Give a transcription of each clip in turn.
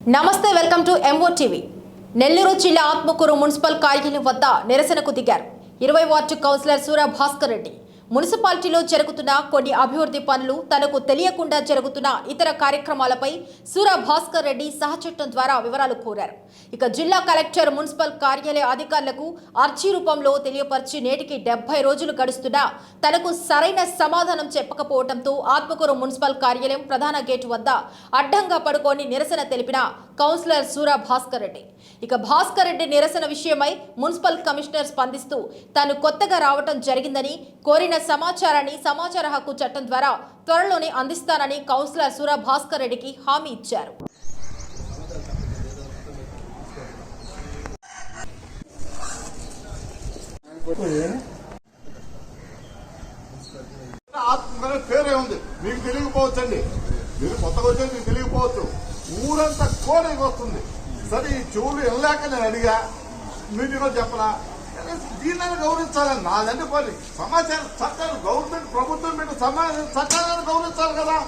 నమస్తే welcome to MO TV. Nellore జిల్లా Atmakur municipal కార్యాలయం వద్ద నిరసనకు దిగారు 20 వార్డు కౌన్సిలర్ సూర భాస్కర్ రెడ్డి. మున్సిపాలిటీలో జరుగుతున్న కొన్ని అభివృద్ధి పనులు, తనకు తెలియకుండా జరుగుతున్న ఇతర కార్యక్రమాలపై సూర భాస్కర్ రెడ్డి సహచట్టం ద్వారా వివరాలు కోరారు. ఇక జిల్లా కలెక్టర్ మున్సిపల్ కార్యాలయ అధికారులకు అర్జీ రూపంలో తెలియపరిచి నేటికి 70 రోజులు గడుస్తున్నా తనకు సరైన సమాధానం చెప్పకపోవడంతో ఆత్మకూరు మున్సిపల్ కార్యాలయం ప్రధాన గేటు వద్ద అడ్డంగా పడుకొని నిరసన తెలిపిన కౌన్సిలర్ సూర భాస్కర్ రెడ్డి. ఇక భాస్కర్ రెడ్డి నిరసన విషయమై మున్సిపల్ కమిషనర్ స్పందిస్తూ తాను కొత్తగా రావటం జరిగిందని, కోరిన సమాచారాన్ని సమాచార హక్కు చట్టం ద్వారా త్వరలోనే అందిస్తానని కౌన్సిలర్ సూర భాస్కర్ రెడ్డికి హామీ ఇచ్చారు. పేరే ఉంది, మీకు తెలియకపోవచ్చండి. మీరు కొత్తగా వచ్చేది మీకు తెలియకపోవచ్చు. ఊరంతా కోడకి వస్తుంది. సరే ఈ చెవులు వెళ్ళాక నేను అడిగా, మీటింగ్లో చెప్పరా, దీన్ని గౌరవించాలని నాదంటే పని. సమాచారం చట్టాలు గవర్నమెంట్ ప్రభుత్వం మీద సమాచారం చట్టాలను గౌరవించాలి కదా.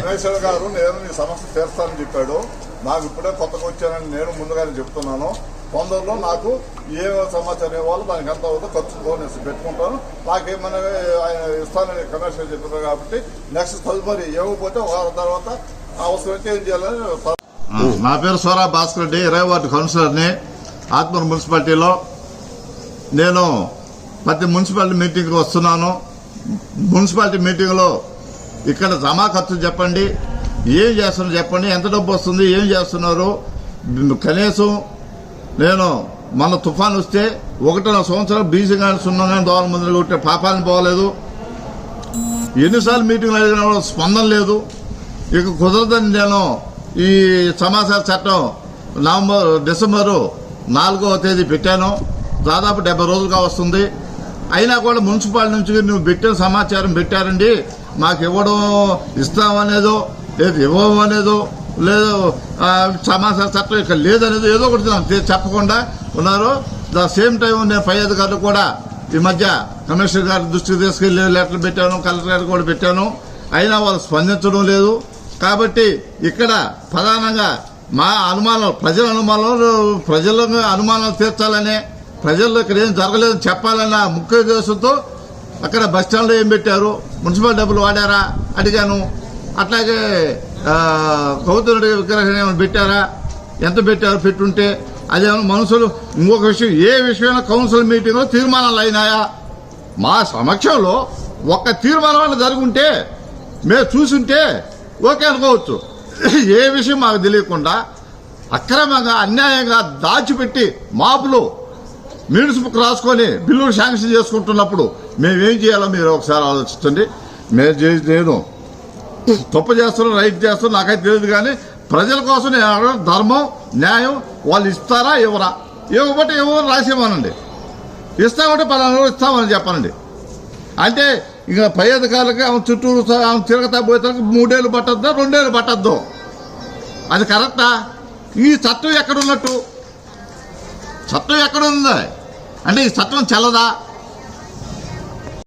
కమిషనర్ గారు నేను నీ సమస్య తీర్స్తానని చెప్పాడు. నాకు ఇప్పుడే కొత్తగా వచ్చానని నేను ముందుగానే చెప్తున్నాను. తొందరలో నాకు ఏ సమాచారం ఇవ్వాలో దానికి ఎంత అవుతుందో ఖర్చు పెట్టుకుంటాను. నాకేమన్నా ఆయన ఇస్తానని కమిషనర్ చెప్పారు కాబట్టి నెక్స్ట్ తదుపరి ఇవ్వకపోతే వారం తర్వాత అవసరమైతే ఏం చేయాలని. నా పేరు సూర భాస్కర్ రెడ్డి, 20 వార్డు కౌన్సిలర్ని ఆత్మకూరు మున్సిపాలిటీలో. నేను ప్రతి మున్సిపాలిటీ మీటింగ్కి వస్తున్నాను. మున్సిపాలిటీ మీటింగ్లో ఇక్కడ జమా ఖర్చు చెప్పండి, ఏం చేస్తున్నారు చెప్పండి, ఎంత డబ్బు వస్తుంది, ఏం చేస్తున్నారు. కనీసం నేను మన తుఫాన్ వస్తే 1.5 సంవత్సరాలు బీసీ కానీ సున్నా కానీ దోవల ముందు కొట్టే పాపాలని పోలేదు. ఎన్నిసార్లు మీటింగ్లు అడిగినా కూడా స్పందన లేదు. ఇక కుదరదని నేను ఈ సమాచార చట్టం డిసెంబరు 4వ తేదీ పెట్టాను. దాదాపు 70 రోజులుగా వస్తుంది. అయినా కూడా మున్సిపాలిటీ నుంచి నువ్వు పెట్టిన సమాచారం పెట్టారండి, మాకు ఇవ్వడం ఇస్తామనేదో లేదు, ఇవ్వమనేదో లేదు, సమాచార చట్టం ఇక్కడ లేదనేదో ఏదో ఒకటి చెప్పకుండా ఉన్నారు. ద సేమ్ టైం నేను పై అధికారులు కూడా ఈ మధ్య కమిషనర్ గారి దృష్టికి తీసుకెళ్లి లెటర్లు పెట్టాను, కలెక్టర్ గారికి కూడా పెట్టాను. అయినా వాళ్ళు స్పందించడం లేదు. కాబట్టి ఇక్కడ ప్రధానంగా మా అనుమానాలు, ప్రజల అనుమానాలు తీర్చాలనే, ప్రజల్లో ఇక్కడ ఏం జరగలేదని చెప్పాలన్న ముఖ్య ఉద్దేశంతో అక్కడ బస్టాండ్లో ఏం పెట్టారు, మున్సిపల్ డబ్బులు వాడారా అడిగాను. అట్లాగే కౌతుడి విగ్రహం ఏమైనా పెట్టారా, ఎంత పెట్టారు, పెట్టుంటే అదేమన్నా మనుషులు. ఇంకొక విషయం, ఏ విషయమైనా కౌన్సిల్ మీటింగ్లో తీర్మానాలు అయినాయా? మా సమక్షంలో ఒక్క తీర్మానం జరుగుంటే మేము చూసుంటే ఓకే అనుకోవచ్చు. ఏ విషయం మాకు తెలియకుండా అక్రమంగా అన్యాయంగా దాచిపెట్టి మాపులు మున్సిపల్ రాసుకొని బిల్లులు శాంక్షన్ చేసుకుంటున్నప్పుడు మేమేం చేయాలో మీరు ఒకసారి ఆలోచించండి. నేను తప్పు చేస్తున్నాను, రైట్ చేస్తున్నాను నాకైతే తెలియదు, కానీ ప్రజల కోసం నేను అడగడం ధర్మం, న్యాయం. వాళ్ళు ఇస్తారా ఇవ్వరా, ఇవ్వబట్టి ఎవరు రాసేమనండి, ఇస్తామంటే 10 రోజులు ఇస్తామని చెప్పనండి. అంటే ఇక పై అధికారులకి ఆమె చుట్టూరు ఆమె తిరగతా పోయేతలకు 3 ఏళ్ళు పట్టద్దా, 2 ఏళ్ళు పట్టద్దు. అది కరెక్టా? ఈ చట్టం ఎక్కడున్నట్టు? చట్టం ఎక్కడుందా అంటే ఈ చట్టం చెల్లదా?